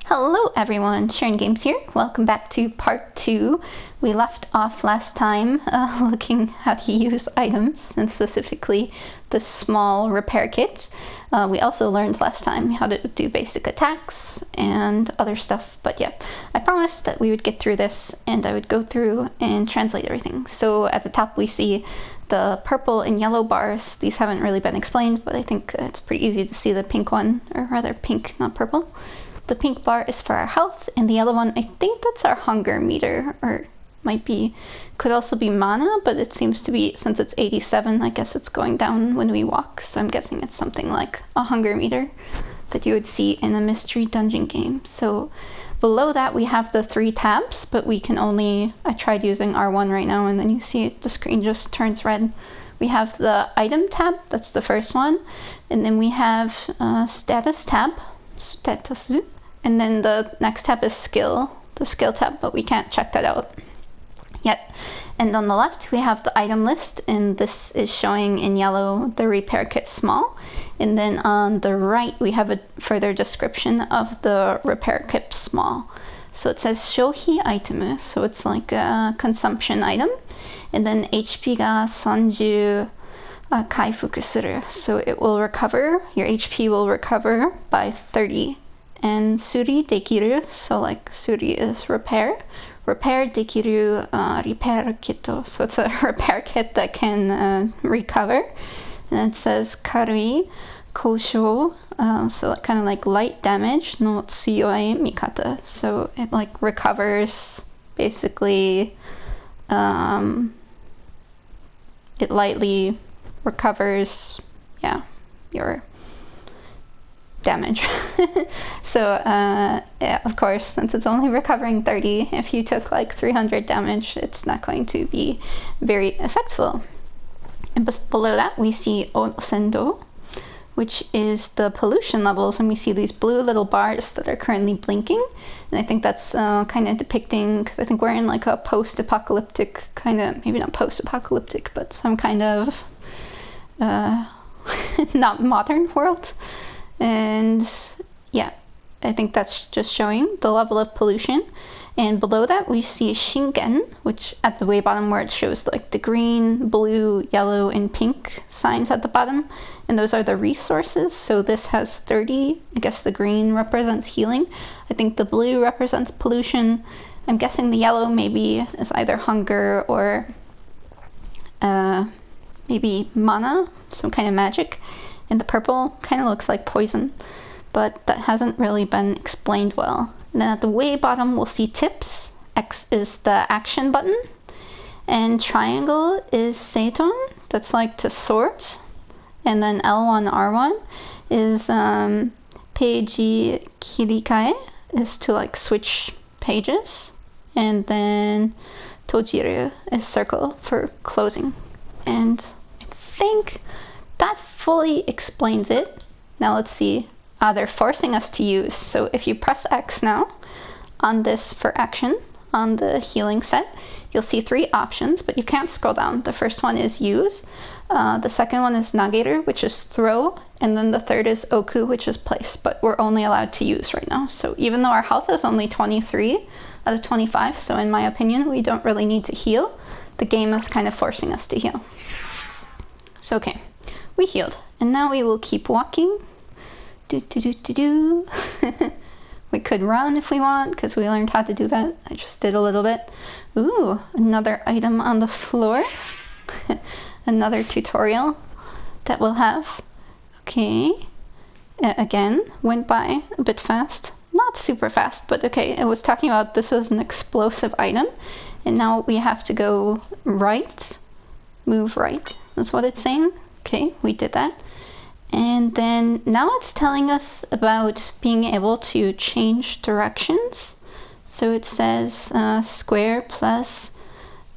Hello everyone, Sharon Games here. Welcome back to part 2. We left off last time looking how to use items, and specifically the small repair kits. We also learned last time how to do basic attacks and other stuff, but yeah, I promised that we would get through this and I would go through and translate everything. So at the top we see the purple and yellow bars. These haven't really been explained, but I think it's pretty easy to see the pink one, or rather pink, not purple. The pink bar is for our health, and the yellow one, I think that's our hunger meter, or might be, could also be mana, but it seems to be, since it's 87, I guess it's going down when we walk, so I'm guessing it's something like a hunger meter that you would see in a mystery dungeon game. So below that we have the 3 tabs, but we can only, I tried using R1 right now, and then you see the screen just turns red. We have the item tab, that's the first one, and then we have status tab, status. And then the next tab is skill, the skill tab, but we can't check that out yet. And on the left we have the item list, and this is showing in yellow the repair kit small. And then on the right we have a further description of the repair kit small. So it says shohi item, so it's like a consumption item. And then HP ga 30 kaifuku suru, so it will recover, your HP will recover by 30. And suri dekiru, so like suri is repair. Repair dekiru repair kito, so it's a repair kit that can recover. And it says karui kousho, so kind of like light damage, no tsuyoi mikata, so it like recovers, basically, it lightly recovers, yeah, your damage. So yeah, of course, since it's only recovering 30, if you took like 300 damage, it's not going to be very effectful. And below that we see Osendo, which is the pollution levels, and we see these blue little bars that are currently blinking, and I think that's kind of depicting, because I think we're in like a post-apocalyptic kind of, maybe not post-apocalyptic, but some kind of not modern world. And yeah, I think that's just showing the level of pollution. And below that we see Shingen, which at the way bottom where it shows like the green, blue, yellow, and pink signs at the bottom, and those are the resources. So this has 30, I guess the green represents healing, I think the blue represents pollution, I'm guessing the yellow maybe is either hunger or maybe mana, some kind of magic, and the purple kind of looks like poison, but that hasn't really been explained well. And then at the way bottom we'll see tips. X is the action button, and triangle is seiton, that's like to sort, and then L1 R1 is peiji kirikae, is to like switch pages, and then tojiru is circle for closing. And I think that fully explains it. Now let's see. They're forcing us to use. So if you press X now on this for action, on the healing set, you'll see 3 options, but you can't scroll down. The first one is use. The second one is nageru, which is throw. And then the third is oku, which is place. But we're only allowed to use right now. So even though our health is only 23 out of 25, so in my opinion, we don't really need to heal, the game is kind of forcing us to heal. So okay. We healed, and now we will keep walking. We could run if we want, because we learned how to do that. I just did a little bit. Ooh, another item on the floor. Another tutorial that we'll have. Okay. Again, went by a bit fast. Not super fast, but okay. It was talking about this is an explosive item, and now we have to go right. Move right. That's what it's saying. Okay, we did that. And then now it's telling us about being able to change directions. So it says square plus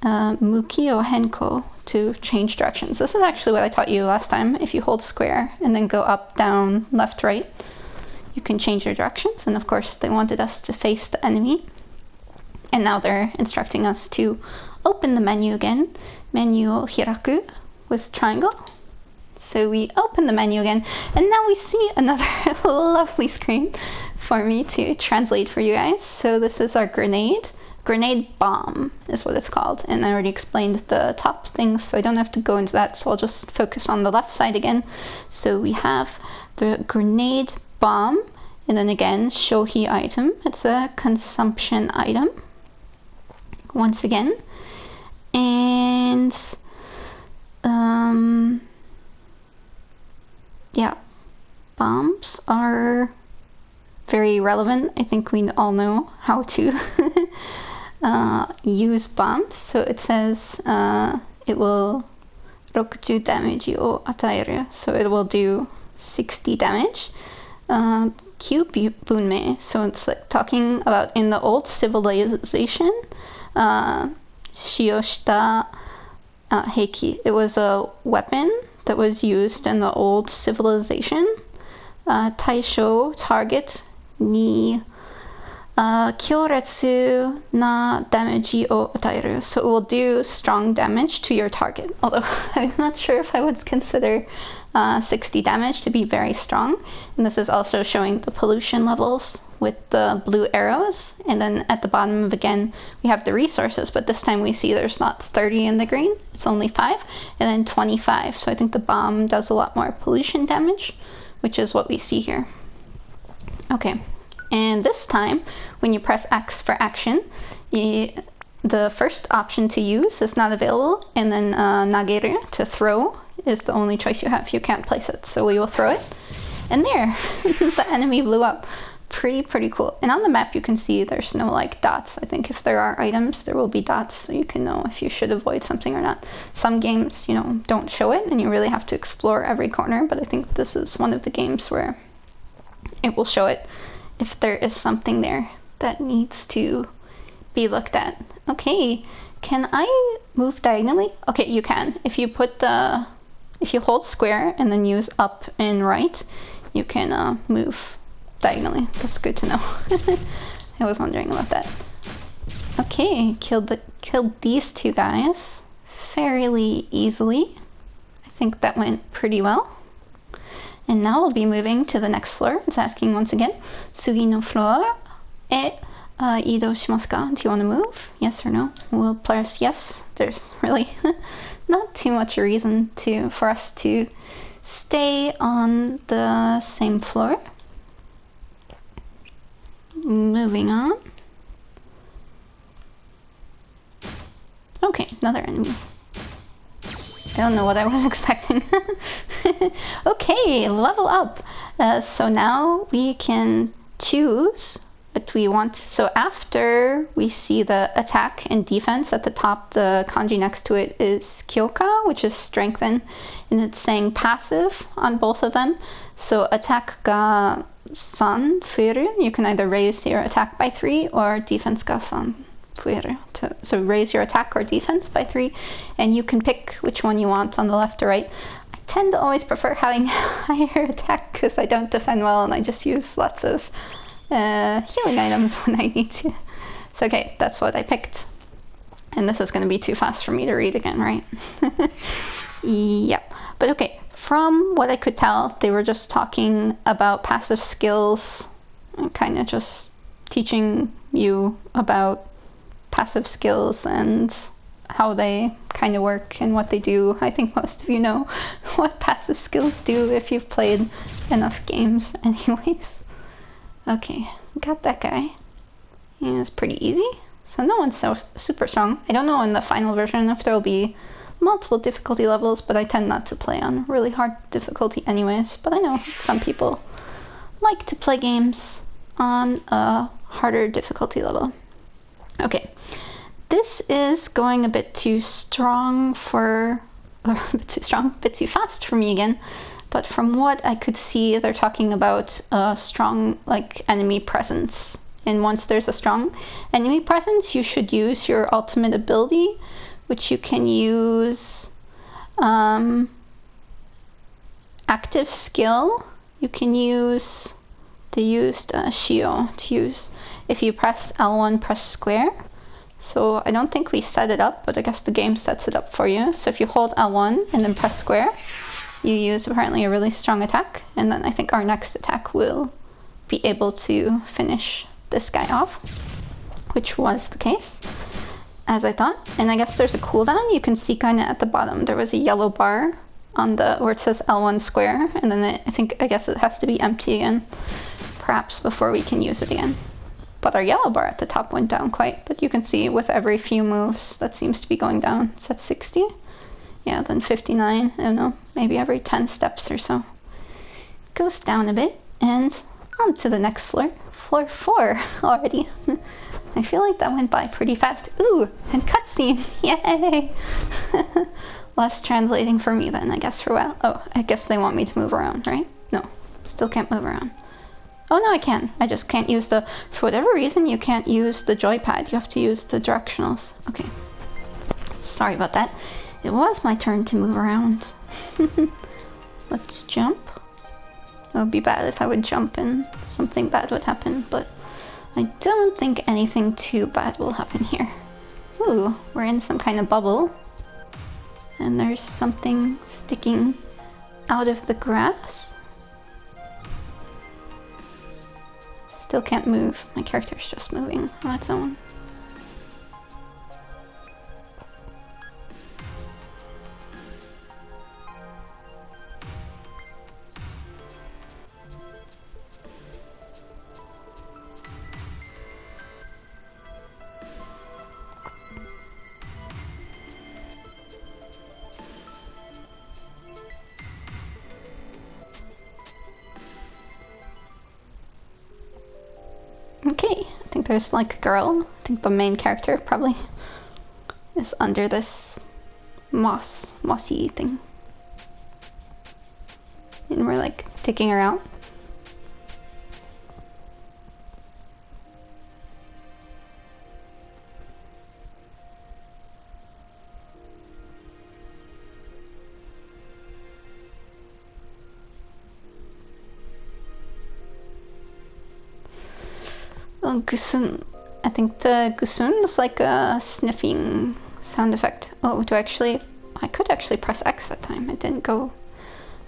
muki o henko to change directions. This is actually what I taught you last time. If you hold square and then go up, down, left, right, you can change your directions. And of course they wanted us to face the enemy. And now they're instructing us to open the menu again. Menu o hiraku with triangle. So we open the menu again, and now we see another lovely screen for me to translate for you guys. So this is our grenade. Grenade bomb is what it's called, and I already explained the top things, so I don't have to go into that, so I'll just focus on the left side again. So we have the grenade bomb, and then again, shohi item. It's a consumption item, once again. And yeah, bombs are very relevant. I think we all know how to use bombs. So it says it will 60 damageを与える. So it will do 60 damage. bunmei. So it's like talking about in the old civilization, 使用した 兵器. It was a weapon that was used in the old civilization. 対象 target に 強烈な damage を与える. So it will do strong damage to your target. Although I'm not sure if I would consider 60 damage to be very strong. And this is also showing the pollution levels with the blue arrows. And then at the bottom of again, we have the resources, but this time we see there's not 30 in the green, it's only 5, and then 25. So I think the bomb does a lot more pollution damage, which is what we see here. Okay, and this time, when you press X for action, the first option to use is not available, and then nageru, to throw, is the only choice you have. You can't place it, so we will throw it. And there, the enemy blew up. Pretty cool. And on the map you can see there's no like dots. I think if there are items, there will be dots, so you can know if you should avoid something or not. Some games, you know, don't show it, and you really have to explore every corner, but I think this is one of the games where it will show it if there is something there that needs to be looked at. Okay, can I move diagonally? Okay, you can. If you hold square and then use up and right, you can move diagonally. That's good to know. I was wondering about that. Okay, killed these two guys fairly easily. I think that went pretty well. And now we'll be moving to the next floor. It's asking once again, 次の floor へ移動しますか? Do you want to move? Yes or no? We'll press yes. There's really not too much a reason for us to stay on the same floor. Moving on. Okay, another enemy. I don't know what I was expecting. Okay, level up. So now we can choose what we want. So after we see the attack and defense at the top, the kanji next to it is kyoka, which is strengthen, and it's saying passive on both of them. So attack ga 3 増える. You can either raise your attack by 3 or defense ga 3 増える. So raise your attack or defense by 3, and you can pick which one you want on the left or right. I tend to always prefer having higher attack because I don't defend well and I just use lots of healing items when I need to. So okay, that's what I picked. And this is going to be too fast for me to read again, right? Yep. But okay, from what I could tell, they were just talking about passive skills and kind of just teaching you about passive skills and how they kind of work and what they do. I think most of you know what passive skills do if you've played enough games anyways. Okay, got that guy. And it's pretty easy. So no one's so super strong. I don't know in the final version if there'll be multiple difficulty levels, but I tend not to play on really hard difficulty anyways. But I know some people like to play games on a harder difficulty level. Okay, this is going a bit too strong a bit too fast for me again. But from what I could see, they're talking about a strong, like, enemy presence. And once there's a strong enemy presence, you should use your ultimate ability, which you can use active skill. You can use Shio to use if you press L1, press square. So I don't think we set it up, but I guess the game sets it up for you. So if you hold L1 and then press square, you use apparently a really strong attack, and then I think our next attack will be able to finish this guy off, which was the case, as I thought. And I guess there's a cooldown. You can see kind of at the bottom, there was a yellow bar on the, where it says L1 square, and then I guess it has to be empty again, perhaps before we can use it again. But our yellow bar at the top went down quite, but you can see with every few moves, that seems to be going down. It's at 60? Yeah, then 59, I don't know, maybe every 10 steps or so. Goes down a bit, and on to the next floor. Floor 4 already. I feel like that went by pretty fast. Ooh, and cutscene, yay! Less translating for me then, I guess, for a while. Oh, I guess they want me to move around, right? No, still can't move around. Oh no, I can. I just can't use the, for whatever reason, you can't use the joypad. You have to use the directionals. Okay. Sorry about that. It was my turn to move around. Let's jump. It would be bad if I would jump and something bad would happen, but I don't think anything too bad will happen here. Ooh, we're in some kind of bubble. And there's something sticking out of the grass. Still can't move. My character's just moving on its own. Okay, I think there's like a girl. I think the main character probably is under this mossy thing. And we're like taking her out. Gusun. I think the gusun is like a sniffing sound effect. Oh, I could actually press X that time. It didn't go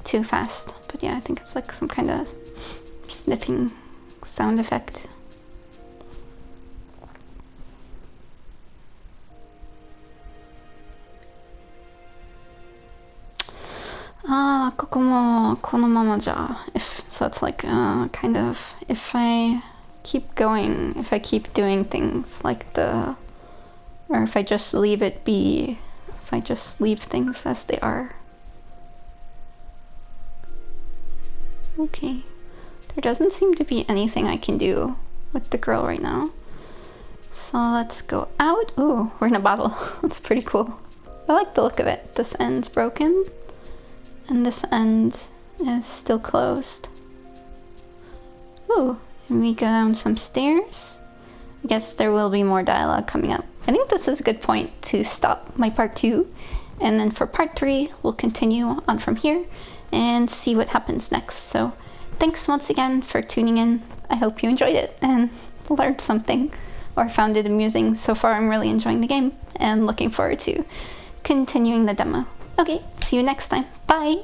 too fast. But yeah, I think it's like some kind of sniffing sound effect. Ah, ここもこのままじゃ. So it's like kind of if I keep going, if I keep doing things like or if I just leave it be, if I just leave things as they are. Okay, there doesn't seem to be anything I can do with the girl right now. So let's go out. Ooh, we're in a bottle. That's pretty cool. I like the look of it. This end's broken, and this end is still closed. Ooh. And we go down some stairs. I guess there will be more dialogue coming up. I think this is a good point to stop my part 2. And then for part 3, we'll continue on from here and see what happens next. So thanks once again for tuning in. I hope you enjoyed it and learned something or found it amusing. So far, I'm really enjoying the game and looking forward to continuing the demo. Okay, see you next time. Bye!